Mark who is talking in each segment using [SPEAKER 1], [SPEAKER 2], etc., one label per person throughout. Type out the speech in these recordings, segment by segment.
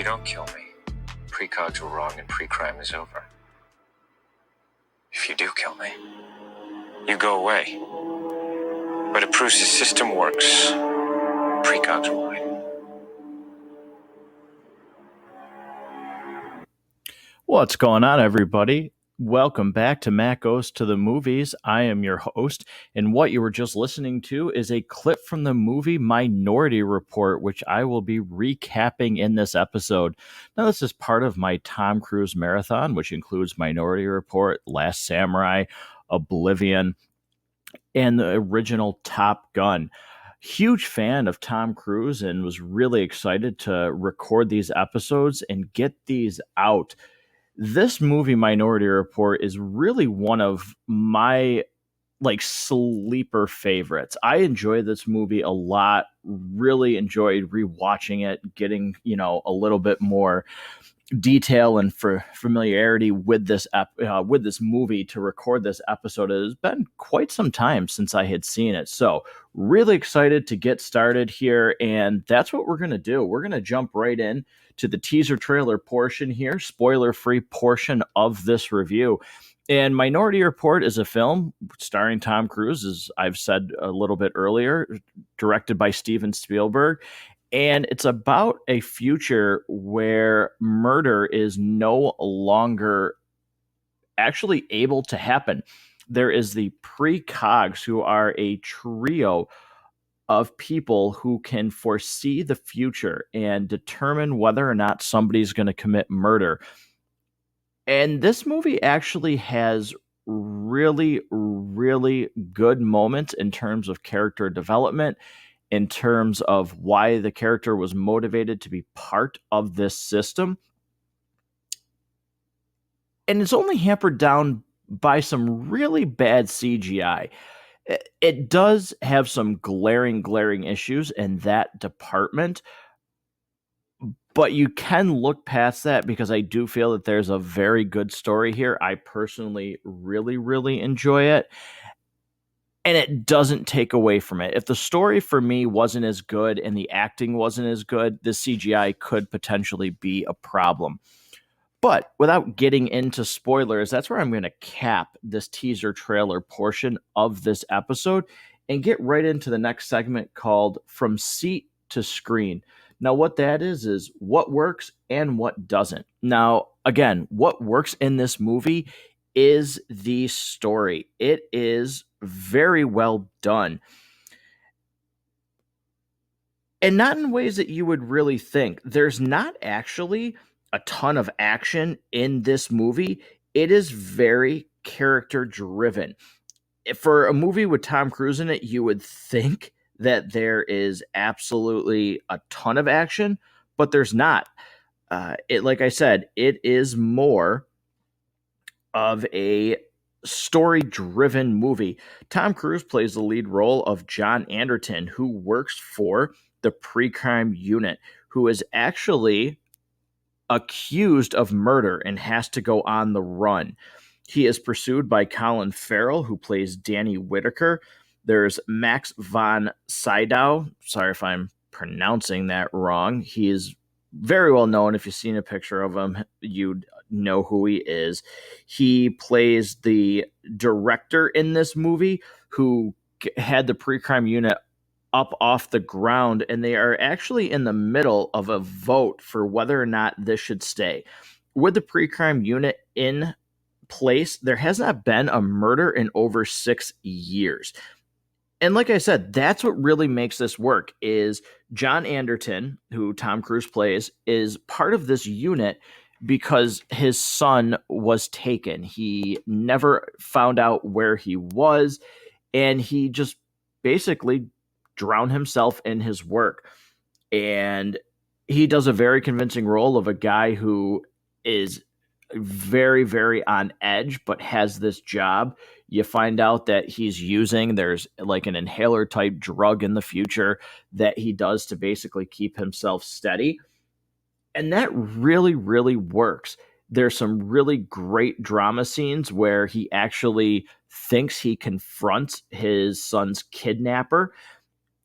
[SPEAKER 1] you don't kill me, precogs were wrong and pre-crime is over. If you do kill me, you go away. But it proves the system works. Precogs were right.
[SPEAKER 2] What's going on, everybody? Welcome back to Matt Goes to the Movies. I am your host, and what you were just listening to is a clip from the movie Minority Report, which I will be recapping in this episode. Now, this is part of my Tom Cruise marathon, which includes Minority Report, Last Samurai, Oblivion, and the original Top Gun. Huge fan of Tom Cruise and was really excited to record these episodes and get these out. This movie, Minority Report, is really one of my sleeper favorites. I enjoy this movie a lot. Really enjoyed rewatching it, getting a little bit more detail and for familiarity with this movie to record this episode. It has been quite some time since I had seen it, so really excited to get started here, and that's what we're going to do. We're going to jump right in to the teaser trailer portion here, spoiler-free portion of this review. And Minority Report is a film starring Tom Cruise, as I've said a little bit earlier, directed by Steven Spielberg. And it's about a future where murder is no longer actually able to happen. There is the precogs, who are a trio of people who can foresee the future and determine whether or not somebody's going to commit murder. And this movie actually has really, really good moments in terms of character development, in terms of why the character was motivated to be part of this system. And it's only hampered down by some really bad CGI. It does have some glaring issues in that department, but you can look past that because I do feel that there's a very good story here. I personally really, really enjoy it. And it doesn't take away from it. If the story for me wasn't as good and the acting wasn't as good, the CGI could potentially be a problem. But without getting into spoilers, that's where I'm going to cap this teaser trailer portion of this episode and get right into the next segment called From Seat to Screen. Now, what that is what works and what doesn't. Now, again, what works in this movie is the story. It is very well done. And not in ways that you would really think. There's not actually a ton of action in this movie. It is very character driven. For a movie with Tom Cruise in it, you would think that there is absolutely a ton of action, but there's not. Like I said, it is more of a story-driven movie. Tom Cruise plays the lead role of John Anderton, who works for the pre-crime unit, who is actually accused of murder and has to go on the run. He is pursued by Colin Farrell, who plays Danny Whitaker. There's Max von Sydow. Sorry if I'm pronouncing that wrong. He is very well known. If you've seen a picture of him, you'd know who he is. He plays the director in this movie who had the pre-crime unit up off the ground, and they are actually in the middle of a vote for whether or not this should stay. With the pre-crime unit in place, there has not been a murder in over 6 years. And like I said, that's what really makes this work, is John Anderton, who Tom Cruise plays, is part of this unit because his son was taken. He never found out where he was, and he just basically drowned himself in his work. And he does a very convincing role of a guy who is very, very on edge, but has this job. You find out that there's like an inhaler type drug in the future that he does to basically keep himself steady. And that really, really works. There's some really great drama scenes where he actually thinks he confronts his son's kidnapper,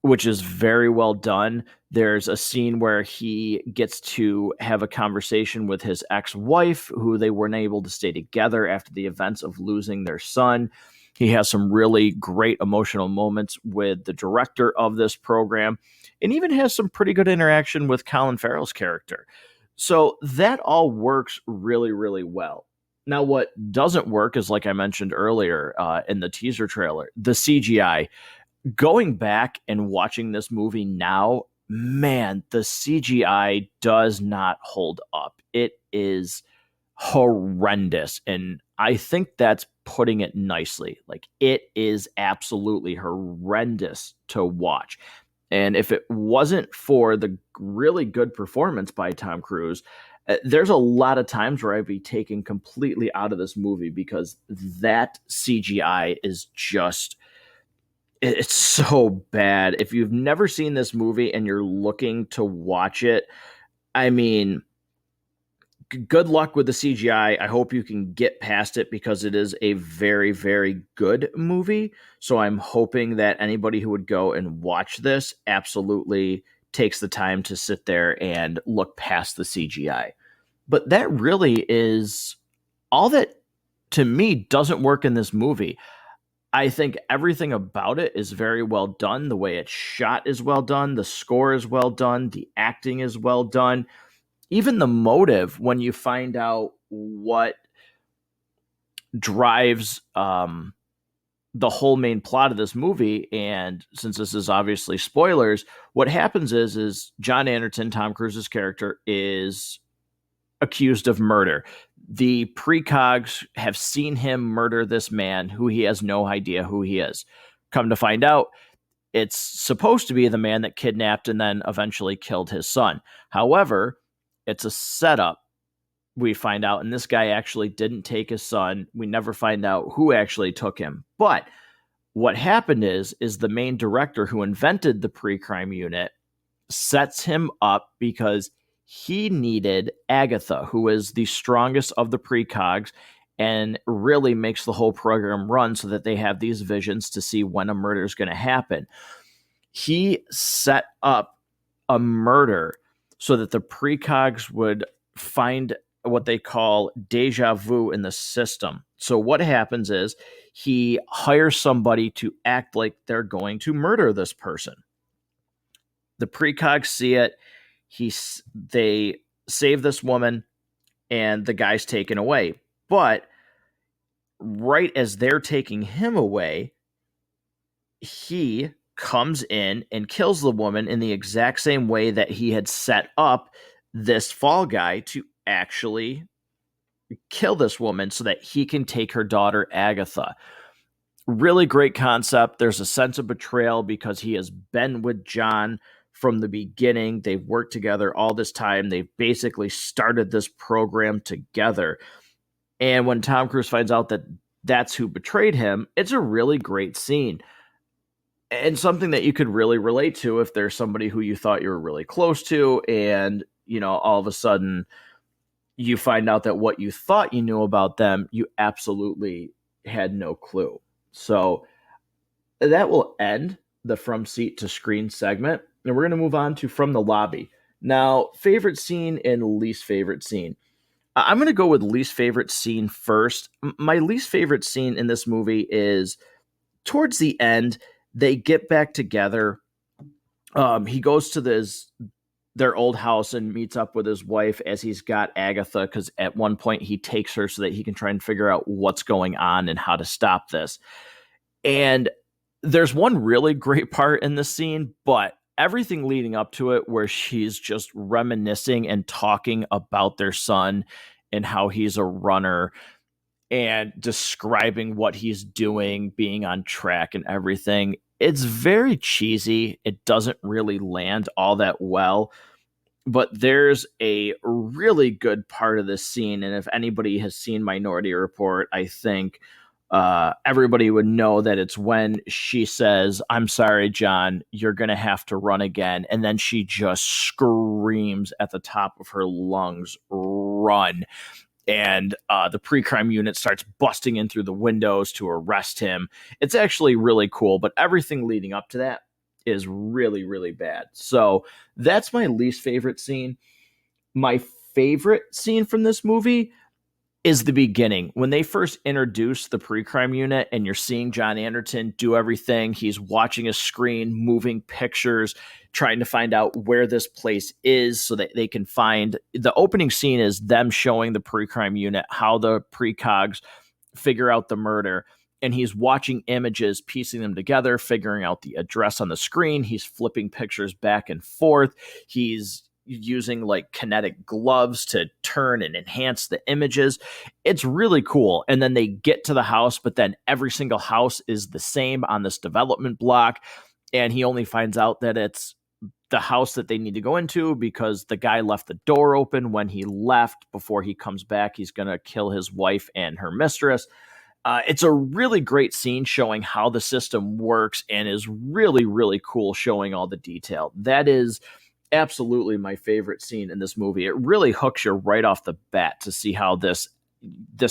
[SPEAKER 2] which is very well done. There's a scene where he gets to have a conversation with his ex-wife, who they weren't able to stay together after the events of losing their son. He has some really great emotional moments with the director of this program, and even has some pretty good interaction with Colin Farrell's character. So that all works really, really well. Now, what doesn't work is, like I mentioned earlier in the teaser trailer, the CGI. Going back and watching this movie now, man, the CGI does not hold up. It is horrendous. And I think that's putting it nicely. Like, it is absolutely horrendous to watch. And if it wasn't for the really good performance by Tom Cruise, there's a lot of times where I'd be taken completely out of this movie because that CGI is just, it's so bad. If you've never seen this movie and you're looking to watch it, I mean, good luck with the CGI. I hope you can get past it because it is a very, very good movie. So I'm hoping that anybody who would go and watch this absolutely takes the time to sit there and look past the CGI. But that really is all that, to me, doesn't work in this movie. I think everything about it is very well done. The way it's shot is well done. The score is well done. The acting is well done. Even the motive, when you find out what drives the whole main plot of this movie, and since this is obviously spoilers, what happens is John Anderton, Tom Cruise's character, is accused of murder. The precogs have seen him murder this man who he has no idea who he is. Come to find out, it's supposed to be the man that kidnapped and then eventually killed his son. However, it's a setup, we find out, and this guy actually didn't take his son. We never find out who actually took him. But what happened is the main director who invented the pre-crime unit sets him up because he needed Agatha, who is the strongest of the precogs, and really makes the whole program run so that they have these visions to see when a murder is going to happen. He set up a murder so that the precogs would find what they call deja vu in the system. So what happens is he hires somebody to act like they're going to murder this person. The precogs see it. They save this woman, and the guy's taken away. But right as they're taking him away, he comes in and kills the woman in the exact same way that he had set up this fall guy to actually kill this woman so that he can take her daughter, Agatha. Really great concept. There's a sense of betrayal because he has been with John from the beginning. They've worked together all this time. They've basically started this program together. And when Tom Cruise finds out that that's who betrayed him, it's a really great scene. And something that you could really relate to if there's somebody who you thought you were really close to, and, all of a sudden you find out that what you thought you knew about them, you absolutely had no clue. So that will end the From Seat to Screen segment, and we're going to move on to From the Lobby. Now, favorite scene and least favorite scene. I'm going to go with least favorite scene first. My least favorite scene in this movie is towards the end. They get back together. He goes to their old house and meets up with his wife as he's got Agatha, because at one point he takes her so that he can try and figure out what's going on and how to stop this. And there's one really great part in the scene, but everything leading up to it, where she's just reminiscing and talking about their son and how he's a runner and describing what he's doing, being on track and everything. It's very cheesy. It doesn't really land all that well, but there's a really good part of this scene. And if anybody has seen Minority Report, I think everybody would know that it's when she says, "I'm sorry, John, you're going to have to run again." And then she just screams at the top of her lungs, "Run." And the pre-crime unit starts busting in through the windows to arrest him. It's actually really cool, but everything leading up to that is really, really bad. So that's my least favorite scene. My favorite scene from this movie is the beginning when they first introduce the pre-crime unit and you're seeing John Anderton do everything. He's watching a screen, moving pictures, trying to find out where this place is so that they can find. The opening scene is them showing the pre-crime unit how the precogs figure out the murder, and he's watching images, piecing them together, figuring out the address on the screen. He's flipping pictures back and forth. He's using like kinetic gloves to turn and enhance the images. It's really cool. And then they get to the house, but then every single house is the same on this development block. And he only finds out that it's the house that they need to go into because the guy left the door open when he left. Before he comes back, he's going to kill his wife and her mistress. It's a really great scene showing how the system works and is really, really cool showing all the detail. That is absolutely my favorite scene in this movie. It really hooks you right off the bat to see how this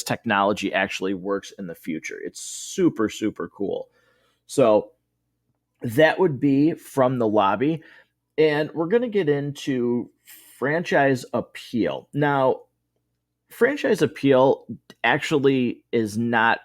[SPEAKER 2] technology actually works in the future. It's super, super cool. So that would be From the Lobby. And we're going to get into franchise appeal. Now, franchise appeal actually is not,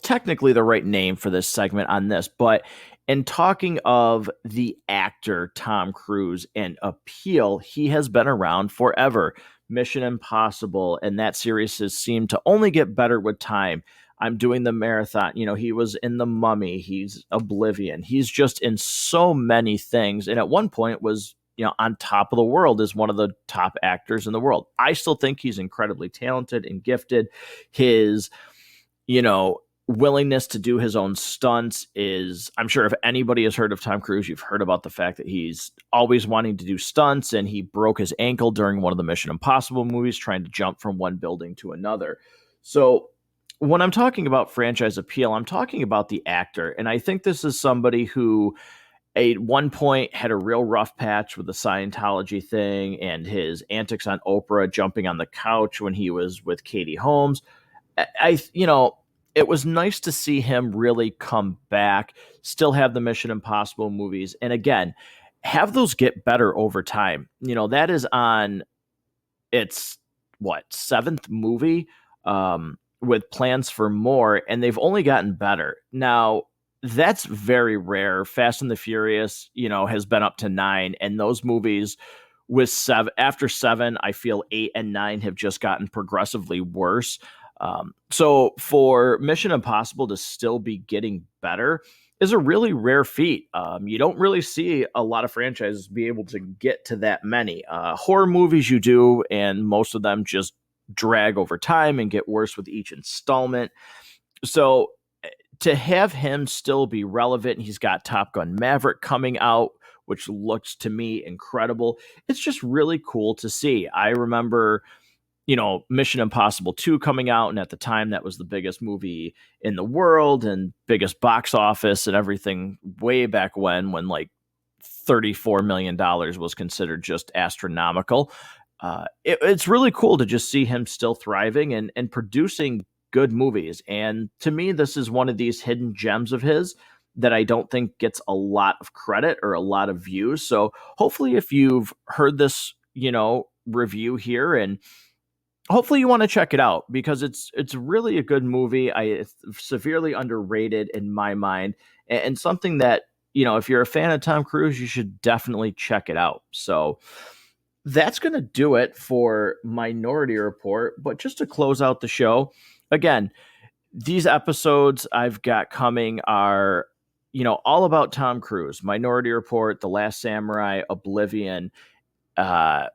[SPEAKER 2] technically the right name for this segment on this, but in talking of the actor Tom Cruise and appeal, he has been around forever. Mission Impossible and that series has seemed to only get better with time. I'm doing the marathon. He was in The Mummy. He's Oblivion. He's just in so many things. And at one point was, on top of the world as one of the top actors in the world. I still think he's incredibly talented and gifted. His, willingness to do his own stunts is, I'm sure if anybody has heard of Tom Cruise, you've heard about the fact that he's always wanting to do stunts, and he broke his ankle during one of the Mission Impossible movies trying to jump from one building to another. So when I'm talking about franchise appeal, I'm talking about the actor. And I think this is somebody who at one point had a real rough patch with the Scientology thing and his antics on Oprah, jumping on the couch when he was with Katie Holmes. It was nice to see him really come back, still have the Mission Impossible movies. And again, have those get better over time. That is on its seventh movie, with plans for more, and they've only gotten better. Now, that's very rare. Fast and the Furious, has been up to 9, and those movies with 7, after 7, I feel 8 and 9 have just gotten progressively worse. So for Mission Impossible to still be getting better is a really rare feat. You don't really see a lot of franchises be able to get to that many. Horror movies you do, and most of them just drag over time and get worse with each installment. So to have him still be relevant, he's got Top Gun Maverick coming out, which looks to me incredible. It's just really cool to see. I remember, Mission Impossible 2 coming out, and at the time that was the biggest movie in the world and biggest box office and everything way back when like $34 million was considered just astronomical. It's really cool to just see him still thriving and producing good movies. And to me, this is one of these hidden gems of his that I don't think gets a lot of credit or a lot of views. So hopefully if you've heard this, review here, and hopefully you want to check it out, because it's really a good movie. It's severely underrated in my mind, and something that, if you're a fan of Tom Cruise, you should definitely check it out. So that's going to do it for Minority Report. But just to close out the show, again, these episodes I've got coming are, all about Tom Cruise. Minority Report, The Last Samurai, Oblivion, the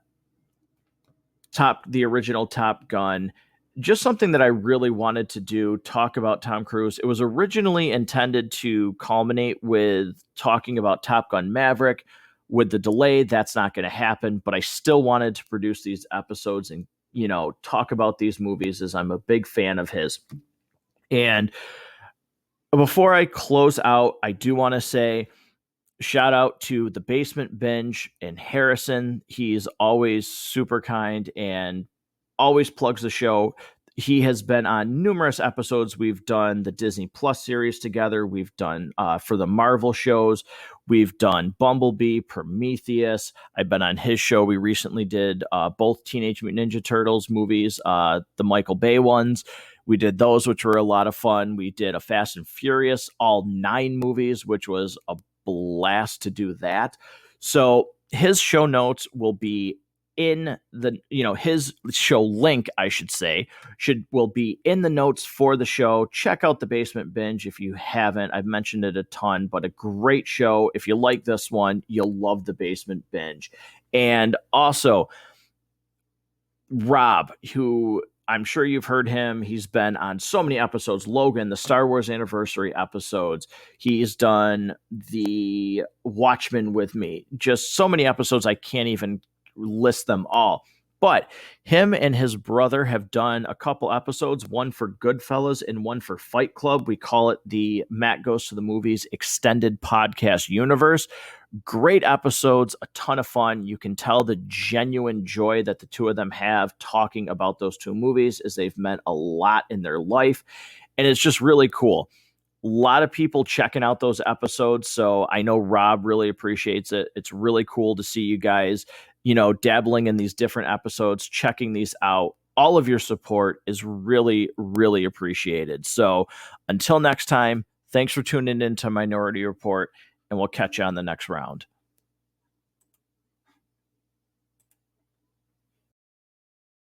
[SPEAKER 2] original Top Gun. Just something that I really wanted to do, talk about Tom Cruise. It was originally intended to culminate with talking about Top Gun Maverick. With the delay, that's not going to happen, but I still wanted to produce these episodes and, talk about these movies, as I'm a big fan of his. And before I close out, I do want to say shout out to the Basement Binge and Harrison. He's always super kind and always plugs the show. He has been on numerous episodes. We've done the Disney Plus series together. We've done for the Marvel shows. We've done Bumblebee, Prometheus. I've been on his show. We recently did both Teenage Mutant Ninja Turtles movies, the Michael Bay ones. We did those, which were a lot of fun. We did a Fast and Furious, all 9 movies, which was a blast to do that. So his show notes will be in the, his show link, I should say, will be in the notes for the show. Check out the Basement Binge if you haven't. I've mentioned it a ton, but a great show. If you like this one, you'll love the Basement Binge. And also, Rob, who I'm sure you've heard him. He's been on so many episodes. Logan, the Star Wars anniversary episodes. He's done the Watchmen with me. Just so many episodes, I can't even list them all. But him and his brother have done a couple episodes, one for Goodfellas and one for Fight Club. We call it the Matt Goes to the Movies Extended Podcast Universe. Great episodes, a ton of fun. You can tell the genuine joy that the two of them have talking about those 2 movies, as they've meant a lot in their life. And it's just really cool. A lot of people checking out those episodes. So I know Rob really appreciates it. It's really cool to see you guys, dabbling in these different episodes, checking these out. All of your support is really, really appreciated. So until next time, thanks for tuning in to Minority Report, and we'll catch you on the next round.